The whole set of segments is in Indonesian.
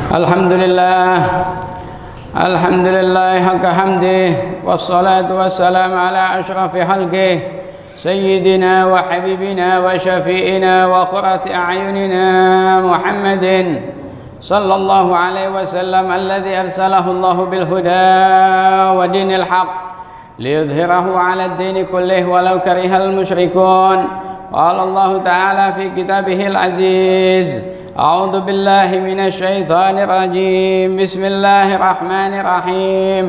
Alhamdulillah, alhamdulillah haqqa hamdih, wassalatu wassalam ala ashrafi halqih, sayyidina wa habibina wa syafi'ina wa qurrati a'yunina Muhammadin sallallahu alaihi wasallam alladhi arsalahu Allah bil huda wa dinil haq liyudhhirahu ala ad-din kullih walau karihal musyrikun. Qala Allah ta'ala fi kitabihil aziz. أعوذ بالله من الشيطان الرجيم بسم الله الرحمن الرحيم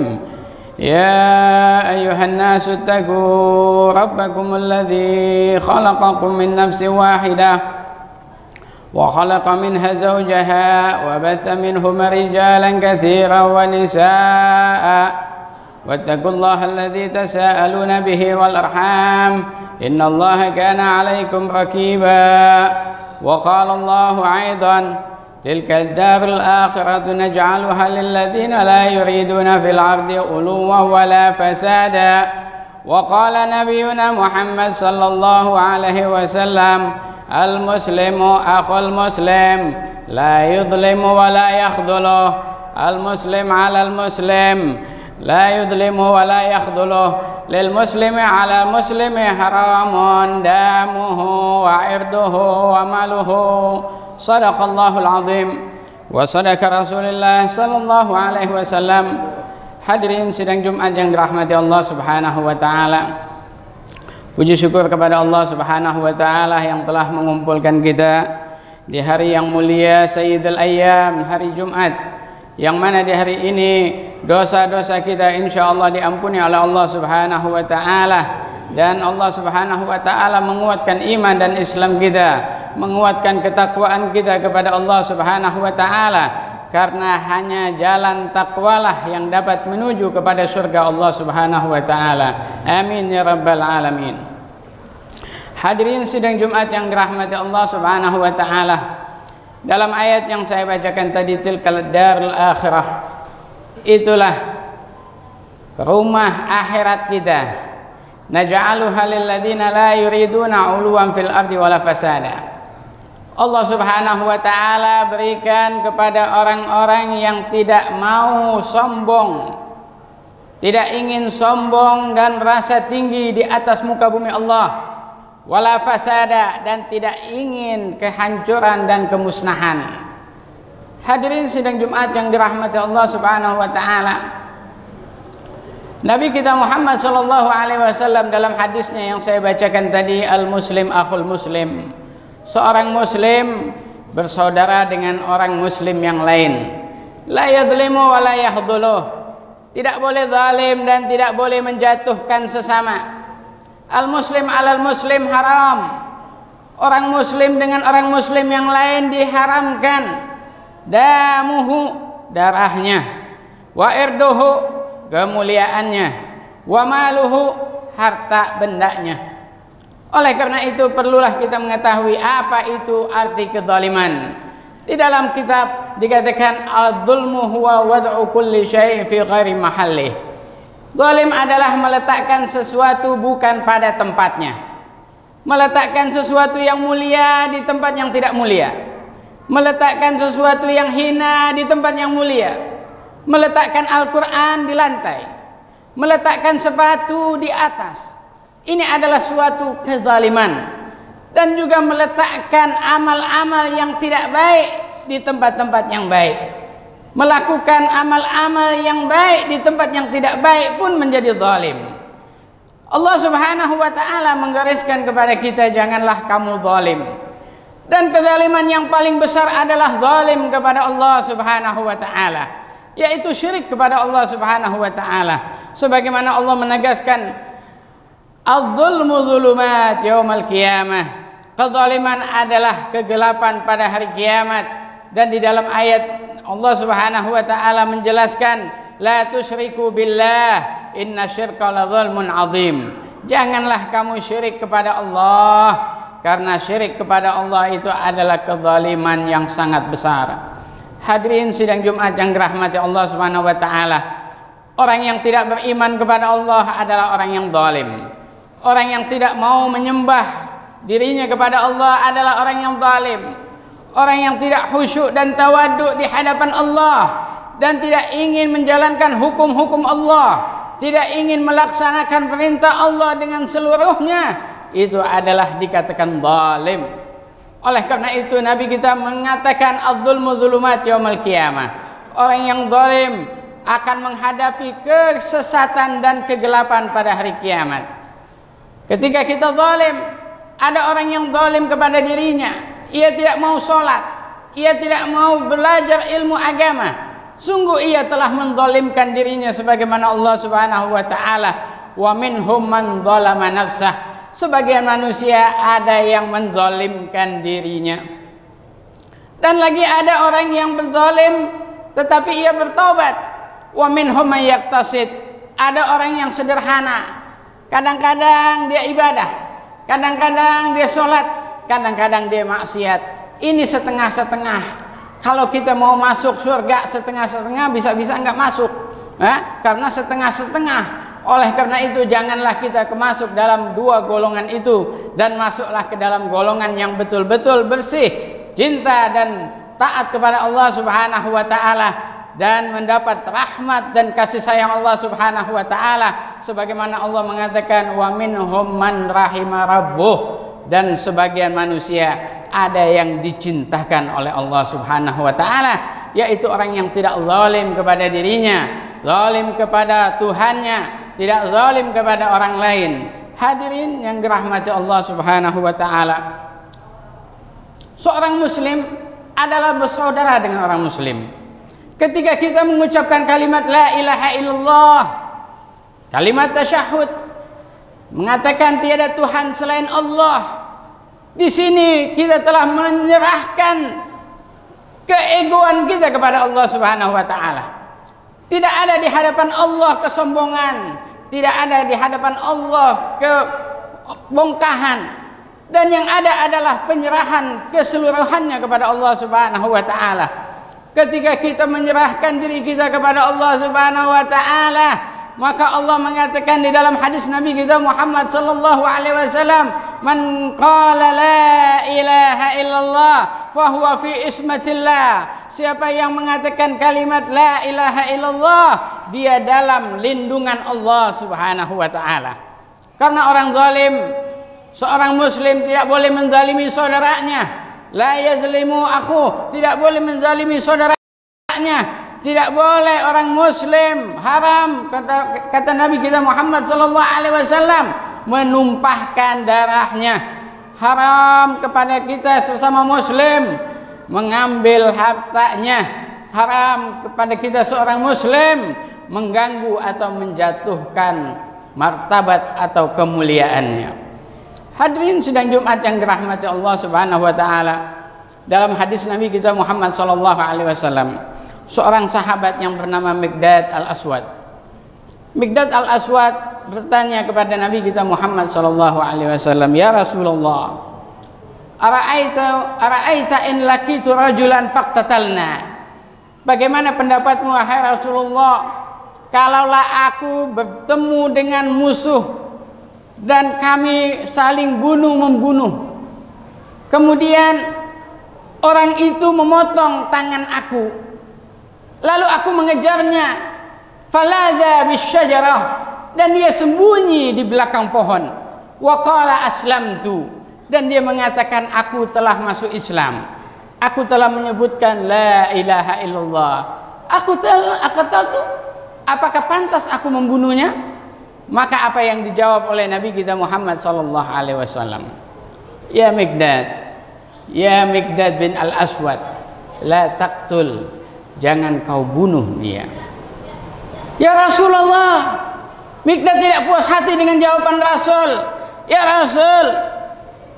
يا أيها الناس اتقوا ربكم الذي خلقكم من نفس واحدة وخلق منها زوجها وبث منهما رجالا كثيرا ونساء واتقوا الله الذي تساءلون به والأرحام إن الله كان عليكم رقيبا. وقال الله أيضا تلك الدار الآخرة نجعلها للذين لا يريدون في الأرض علوا ولا فسادا. وقال نبينا محمد صلى الله عليه وسلم المسلم أخو المسلم لا يظلم ولا يخذله المسلم على المسلم لا يظلم ولا يخذله للمسلم على المسلم حرام دمه وعرضه وماله. صدق الله العظيم وصدق رسول الله صلى الله عليه wasallam. Hadirin sidang Jumat yang dirahmati Allah Subhanahu wa taala. Puji syukur kepada Allah Subhanahu wa taala yang telah mengumpulkan kita di hari yang mulia Sayyidul Ayyam, hari Jumat, yang mana di hari ini dosa-dosa kita insyaallah diampuni oleh Allah Subhanahu wa taala, dan Allah Subhanahu wa taala menguatkan iman dan Islam kita, menguatkan ketakwaan kita kepada Allah Subhanahu wa taala, karena hanya jalan takwalah yang dapat menuju kepada surga Allah Subhanahu wa taala. Amin ya rabbal alamin. Hadirin sidang Jumat yang dirahmati Allah Subhanahu wa taala, dalam ayat yang saya bacakan tadi, tilkal darul akhirah, itulah rumah akhirat kita. Naj'aluha lil ladzina la yuriduna 'uluwan fil ardi wala fasada. Allah Subhanahu wa taala berikan kepada orang-orang yang tidak mau sombong, tidak ingin sombong dan merasa tinggi di atas muka bumi Allah, wala fasada, dan tidak ingin kehancuran dan kemusnahan. Hadirin sidang Jumat yang dirahmati Allah Subhanahu wa taala, Nabi kita Muhammad sallallahu alaihi wasallam dalam hadisnya yang saya bacakan tadi, al-muslim akhul muslim, seorang muslim bersaudara dengan orang muslim yang lain. La yadhlimu wa la yahdhuluh, tidak boleh zalim dan tidak boleh menjatuhkan sesama. Al-muslim alal muslim haram, orang muslim dengan orang muslim yang lain diharamkan. Damuhu, darahnya, wa irduhu, kemuliaannya, wa maluhu, harta bendanya. Oleh karena itu perlulah kita mengetahui apa itu arti kezaliman. Di dalam kitab dikatakan al-dzulmu huwa wad'u kulli syai' fi ghairi mahallih. Zalim adalah meletakkan sesuatu bukan pada tempatnya, meletakkan sesuatu yang mulia di tempat yang tidak mulia, meletakkan sesuatu yang hina di tempat yang mulia, meletakkan Al-Quran di lantai, meletakkan sepatu di atas. Ini adalah suatu kezaliman. Dan juga meletakkan amal-amal yang tidak baik di tempat-tempat yang baik, melakukan amal-amal yang baik di tempat yang tidak baik pun menjadi zalim. Allah Subhanahu wa taala menggariskan kepada kita, janganlah kamu zalim. Dan kezaliman yang paling besar adalah zalim kepada Allah Subhanahu wa taala, yaitu syirik kepada Allah Subhanahu wa taala. Sebagaimana Allah menegaskan, adz-dzulmu dzulumat yaumal qiyamah, kezaliman adalah kegelapan pada hari kiamat. Dan di dalam ayat Allah Subhanahu wa taala menjelaskan, la tusyriku billah inna syirka la dzulmun adzim. Janganlah kamu syirik kepada Allah, karena syirik kepada Allah itu adalah kezaliman yang sangat besar. Hadirin sidang Jumat yang dirahmati Allah Subhanahu wa taala, orang yang tidak beriman kepada Allah adalah orang yang zalim. Orang yang tidak mau menyembah dirinya kepada Allah adalah orang yang zalim. orang yang tidak khusyuk dan tawaduk di hadapan Allah, dan tidak ingin menjalankan hukum-hukum Allah, tidak ingin melaksanakan perintah Allah dengan seluruhnya, itu adalah dikatakan zalim. Oleh karena itu Nabi kita mengatakan adz-dzulmu dzulumat yaumil qiyamah. Orang yang zalim akan menghadapi kesesatan dan kegelapan pada hari kiamat. Ketika kita zalim, ada orang yang zalim kepada dirinya, ia tidak mau sholat, ia tidak mau belajar ilmu agama, sungguh ia telah menzalimkan dirinya, sebagaimana Allah Subhanahu wa taala, wa minhum man zalama nafsah. Sebagian manusia ada yang menzalimkan dirinya. Dan lagi ada orang yang berzalim tetapi ia bertaubat. Wa minhum man yaqtasid. Ada orang yang sederhana. Kadang-kadang dia ibadah, kadang-kadang dia sholat, kadang-kadang dia maksiat. Ini setengah-setengah. Kalau kita mau masuk surga setengah-setengah, bisa-bisa enggak masuk, karena setengah-setengah. Oleh karena itu janganlah kita masuk dalam dua golongan itu, dan masuklah ke dalam golongan yang betul-betul bersih, cinta dan taat kepada Allah Subhanahu wa taala, dan mendapat rahmat dan kasih sayang Allah Subhanahu wa taala, sebagaimana Allah mengatakan wa minhum man rahima rabbuh. Dan sebagian manusia ada yang dicintakan oleh Allah Subhanahu wa taala, yaitu orang yang tidak zalim kepada dirinya, zalim kepada Tuhannya, tidak zalim kepada orang lain. Hadirin yang dirahmati Allah Subhanahu wa taala, seorang muslim adalah bersaudara dengan orang muslim. Ketika kita mengucapkan kalimat la ilaha illallah, kalimat tasyahud, mengatakan tiada Tuhan selain Allah, di sini kita telah menyerahkan keegoan kita kepada Allah Subhanahu wa taala. Tidak ada di hadapan Allah kesombongan, tidak ada di hadapan Allah kebongkahan, dan yang ada adalah penyerahan keseluruhannya kepada Allah Subhanahu wa taala. Ketika kita menyerahkan diri kita kepada Allah Subhanahu wa taala, maka Allah mengatakan di dalam hadis Nabi kita Muhammad sallallahu alaihi wasallam, man qala la ilaha illallah fa huwa fi ismatillah. Siapa yang mengatakan kalimat la ilaha illallah, dia dalam lindungan Allah Subhanahu wa taala. Karena orang zalim, seorang muslim tidak boleh menzalimi saudaranya. La yazlimu akhu, tidak boleh menzalimi saudaranya. Tidak boleh orang muslim, haram kata Nabi kita Muhammad sallallahu alaihi wasallam, menumpahkan darahnya. Haram kepada kita sesama muslim mengambil hartanya. Haram kepada kita seorang muslim mengganggu atau menjatuhkan martabat atau kemuliaannya. Hadirin sidang Jumat yang dirahmati Allah Subhanahu wa taala, dalam hadis Nabi kita Muhammad sallallahu alaihi wasallam, seorang sahabat yang bernama Miqdad al-Aswad. Miqdad al-Aswad bertanya kepada Nabi kita Muhammad sallallahu alaihi wasallam, "Ya Rasulullah, ara'aita in laqitu rajulan faqtatalna?" Bagaimana pendapatmu wahai Rasulullah, kalaulah aku bertemu dengan musuh dan kami saling bunuh-membunuh, kemudian orang itu memotong tangan aku, lalu aku mengejarnya, faladha bisyajarah, dan dia sembunyi di belakang pohon, wa qala aslamtu, dan dia mengatakan aku telah masuk Islam, aku telah menyebutkan la ilaha illallah, aku tahu, apakah pantas aku membunuhnya? Maka apa yang dijawab oleh Nabi kita Muhammad sallallahu alaihi wasallam, ya Miqdad bin al-Aswad, la taqtul, jangan kau bunuh dia. Ya Rasulullah, Miqdad tidak puas hati dengan jawaban Rasul. Ya Rasul,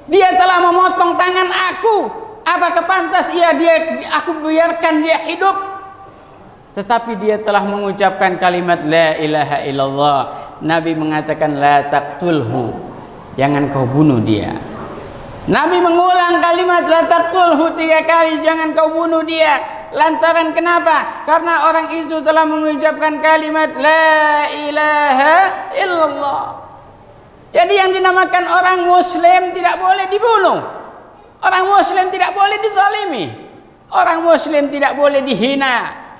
dia telah memotong tangan aku, apakah pantas aku biarkan dia hidup? Tetapi dia telah mengucapkan kalimat la ilaha illallah. Nabi mengatakan la taqtulhu, jangan kau bunuh dia. Nabi mengulang kalimat la taqtulhu 3 kali, jangan kau bunuh dia. Lantaran kenapa? Karena orang itu telah mengucapkan kalimat la ilaha illallah. Jadi yang dinamakan orang muslim tidak boleh dibunuh. Orang muslim tidak boleh dizalimi. Orang muslim tidak boleh dihina.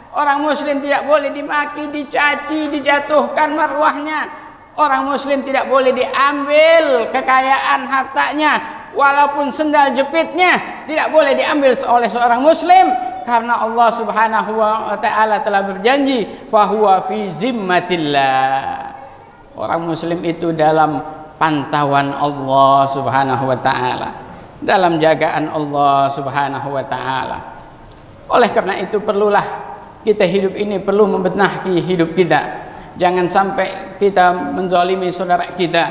Orang muslim tidak boleh dimaki, dicaci, dijatuhkan marwahnya. Orang muslim tidak boleh diambil kekayaan hartanya, walaupun sendal jepitnya tidak boleh diambil oleh seorang muslim, karena Allah Subhanahu wa taala telah berjanji, fahuwa fi zimmatillah. Orang muslim itu dalam pantauan Allah Subhanahu wa taala, dalam jagaan Allah Subhanahu wa taala. Oleh karena itu perlulah kita hidup ini perlu membenahi hidup kita. Jangan sampai kita menzalimi saudara kita,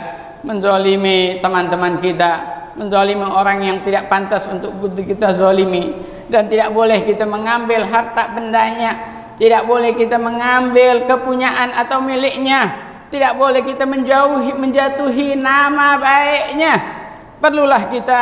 menzalimi teman-teman kita, menzalimi orang yang tidak pantas untuk kita zalimi. Dan tidak boleh kita mengambil harta bendanya, tidak boleh kita mengambil kepunyaan atau miliknya, tidak boleh kita menjatuhi nama baiknya. Perlulah kita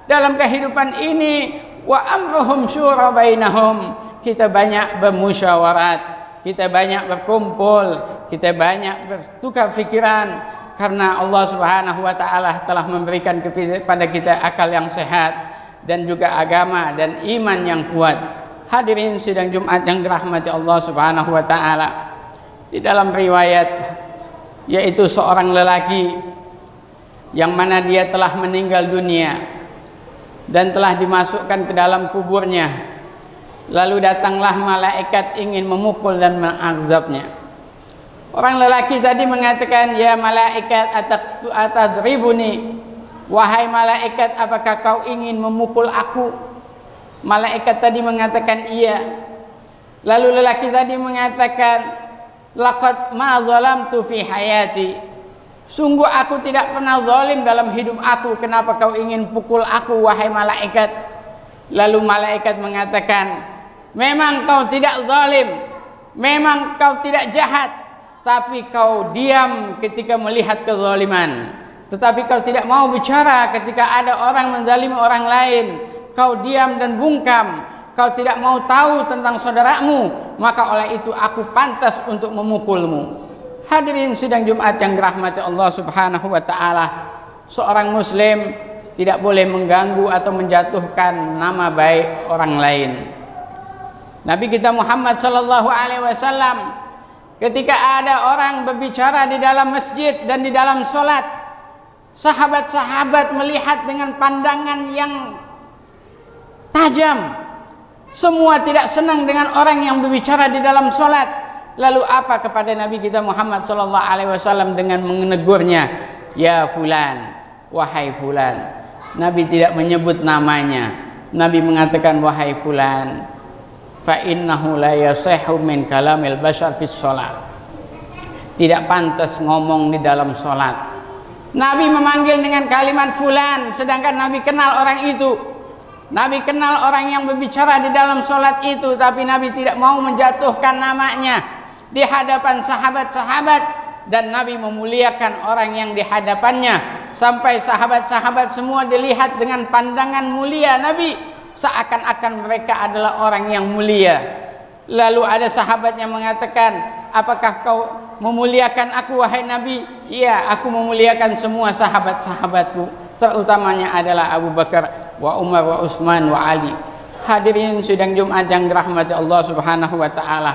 dalam kehidupan ini, wa amruhum syura bainahum, kita banyak bermusyawarat, kita banyak berkumpul, kita banyak bertukar pikiran, karena Allah Subhanahu wa taala telah memberikan kepada kita akal yang sehat dan juga agama dan iman yang kuat. Hadirin sidang Jumat yang dirahmati Allah Subhanahu wa taala, di dalam riwayat yaitu seorang lelaki yang mana dia telah meninggal dunia dan telah dimasukkan ke dalam kuburnya. Lalu datanglah malaikat ingin memukul dan mengazabnya. Orang lelaki tadi mengatakan, ya malaikat atadribuni, wahai malaikat, apakah kau ingin memukul aku? Malaikat tadi mengatakan iya. Lalu lelaki tadi mengatakan, laqad ma zalamtu fi hayati, sungguh aku tidak pernah zalim dalam hidup aku, kenapa kau ingin pukul aku wahai malaikat? Lalu malaikat mengatakan, memang kau tidak zalim, memang kau tidak jahat, tapi kau diam ketika melihat kezaliman, tetapi kau tidak mau bicara ketika ada orang menzalimi orang lain. Kau diam dan bungkam, kau tidak mau tahu tentang saudaramu, maka oleh itu aku pantas untuk memukulmu. Hadirin sidang Jumat yang dirahmati Allah Subhanahu wa taala, seorang muslim tidak boleh mengganggu atau menjatuhkan nama baik orang lain. Nabi kita Muhammad sallallahu alaihi wasallam ketika ada orang berbicara di dalam masjid dan di dalam sholat, sahabat-sahabat melihat dengan pandangan yang tajam. Semua tidak senang dengan orang yang berbicara di dalam sholat. Lalu apa kepada Nabi kita Muhammad sallallahu alaihi wasallam dengan menegurnya? Ya fulan, wahai fulan. Nabi tidak menyebut namanya. Nabi mengatakan, wahai fulan, fa innahu la yasihhu min kalamil bashar fis shalah. Tidak pantas ngomong di dalam sholat. Nabi memanggil dengan kalimat fulan, sedangkan Nabi kenal orang itu. Nabi kenal orang yang berbicara di dalam sholat itu, tapi Nabi tidak mau menjatuhkan namanya di hadapan sahabat-sahabat, dan Nabi memuliakan orang yang di hadapannya, sampai sahabat-sahabat semua dilihat dengan pandangan mulia Nabi, seakan-akan mereka adalah orang yang mulia. Lalu ada sahabat yang mengatakan, apakah kau memuliakan aku wahai Nabi? Iya, aku memuliakan semua sahabat-sahabatku, terutamanya adalah Abu Bakar wa Umar wa Utsman wa Ali. Hadirin sidang Jumat yang dirahmati Allah Subhanahu wa taala,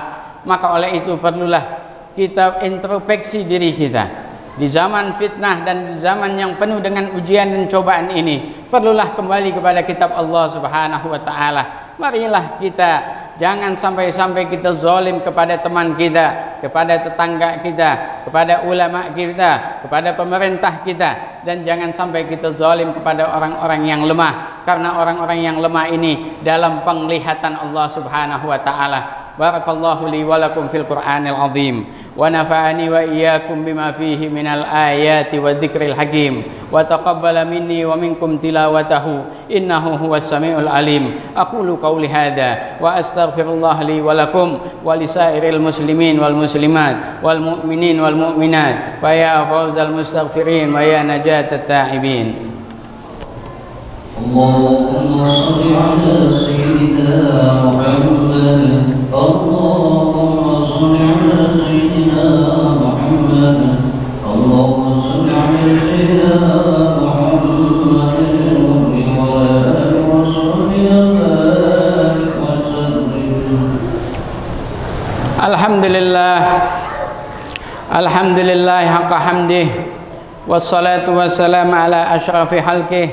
maka oleh itu perlulah kita introspeksi diri kita di zaman fitnah dan di zaman yang penuh dengan ujian dan cobaan ini. Perlulah kembali kepada kitab Allah Subhanahu wa taala. Marilah kita jangan sampai kita zalim kepada teman kita, kepada tetangga kita, kepada ulama kita, kepada pemerintah kita, dan jangan sampai kita zalim kepada orang-orang yang lemah, karena orang-orang yang lemah ini dalam penglihatan Allah Subhanahu wa taala. Barakallahu li wa lakum fil Qur'anil azim, wa nafa'ani wa iyyakum bima fihi minal ayati wa dzikril hakim, wa taqabbala minni wa minkum tilawatahu innahu huwas samiul alim. Aqulu qawli hadza wa astaghfirullah li wa lakum wa lisairil muslimin wal muslimat wal mu'minin wal mu'minat, fa ya fawzal mustaghfirin wa ya najatat ta'ibin. اللهم صل على سيدنا محمد اللهم صل على سيدنا محمد اللهم صل على سيدنا محمد وعلى Alhamdulillah haqqa hamdih, wassalatu wassalamu ala ashrafi halqih,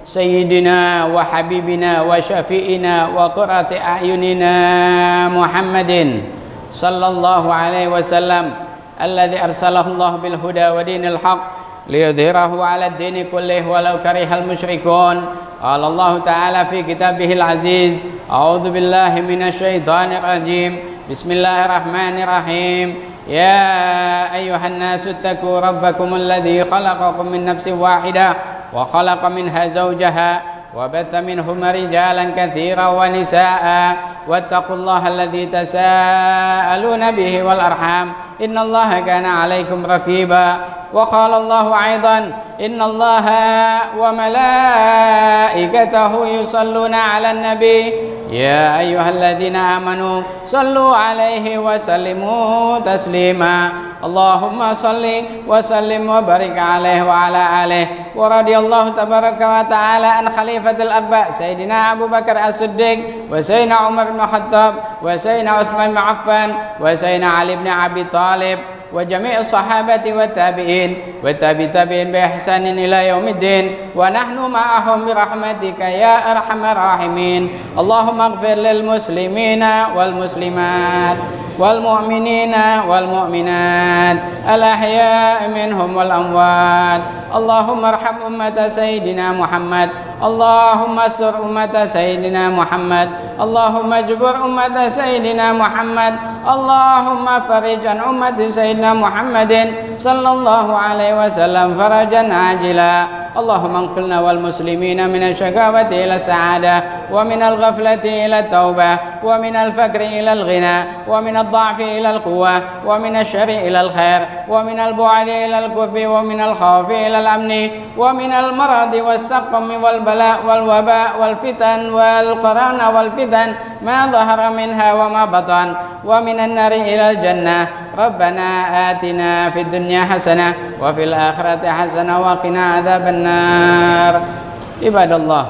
sayyidina wa habibina wa syafi'ina wa qurrati a'yunina Muhammadin sallallahu alaihi wasallam alladzi arsalahu Allah bil huda wa dinil haq liyudhhirahu 'ala ad-dini kullih walau karihal musyrikun. Qala Allah ta'ala fi kitabihil aziz, a'udzu billahi minasy syaithanir rajim. Bismillahirrahmanirrahim. Ya ayyuhan nasu ittaqu rabbakum alladzi khalaqakum min nafsin wahidah wa khalaqa minha zawjaha wa batha minhuma rijalan katsiran wa nisaa'a wattaqullaha alladzi tasaaluna bihi wal arham innallaha kana 'alaikum raqiba. Wa qala Allahu aidan innallaha wa malaikatahu yusalluna 'alan nabi ya ayyuhalladzina amanu sallu 'alaihi wa sallimu taslima. Allahumma salli wa sallim wa barik 'alaihi wa 'ala alihi. Wa radiyallahu tabaraka wa ta'ala an khalifatil abba Sayyidina Abu Bakar As-Siddiq wa Sayyidina Umar bin Khattab wa Sayyidina Uthman bin Affan wa Sayyidina Ali bin Abi Talib wa jami'i sahabati wa tabi'in wa tabi'in bi ihsanin ila yaumiddin wa nahnu ma'ahum bi rahmatika ya arhamar rahimin. Allahumma ighfir lil muslimina wal muslimat wal mu'minina wal mu'minat al ahya'i minhum wal amwat. Allahumma arham ummata sayyidina Muhammad. Allahumma astur ummata sayyidina Muhammad. Allahumma jubur ummata sayyidina Muhammad. Allahumma farij an ummati sayyidina Muhammadin sallallahu alaihi wasallam farajan ajila. Allahumma anqilna wal muslimina minasy syaqawati ila sa'adah wa minal ghaflati ila taubah wa minal faqri ila al ghina wa minal dha'fi ila al quwwah wa minasy syarri ila al khair wa minal bu'di ila al kufi wa minal khawfi ila al amni wa minal maradi was saqmi wal bala wal waba wal fitan wal qarana wal fitan ma dhahara minha wa ma batan wa minan nari ila al jannah. Rabbana atina fid dunya hasanah wa fil akhirati hasanah wa qina adzabannar. Ibadallah,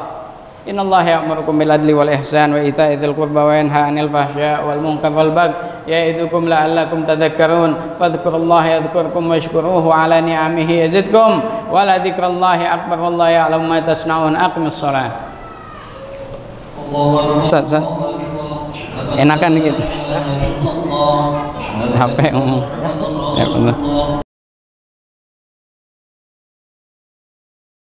innallaha ya'murukum bil adli wal ihsan wa ita'i dzil qurba wa yanha 'anil fahsya'i wal munkar wal baghi ya'idukum la'allakum tadhakkarun. Fadhkurullaha yadhkurkum washkuruhu 'ala ni'amihi yazidkum wa la dzikrullahi akbar wallahu ya'lamu ma tasna'un. Aqimus shalah. Ustaz, enakan dikit. HP. Ya,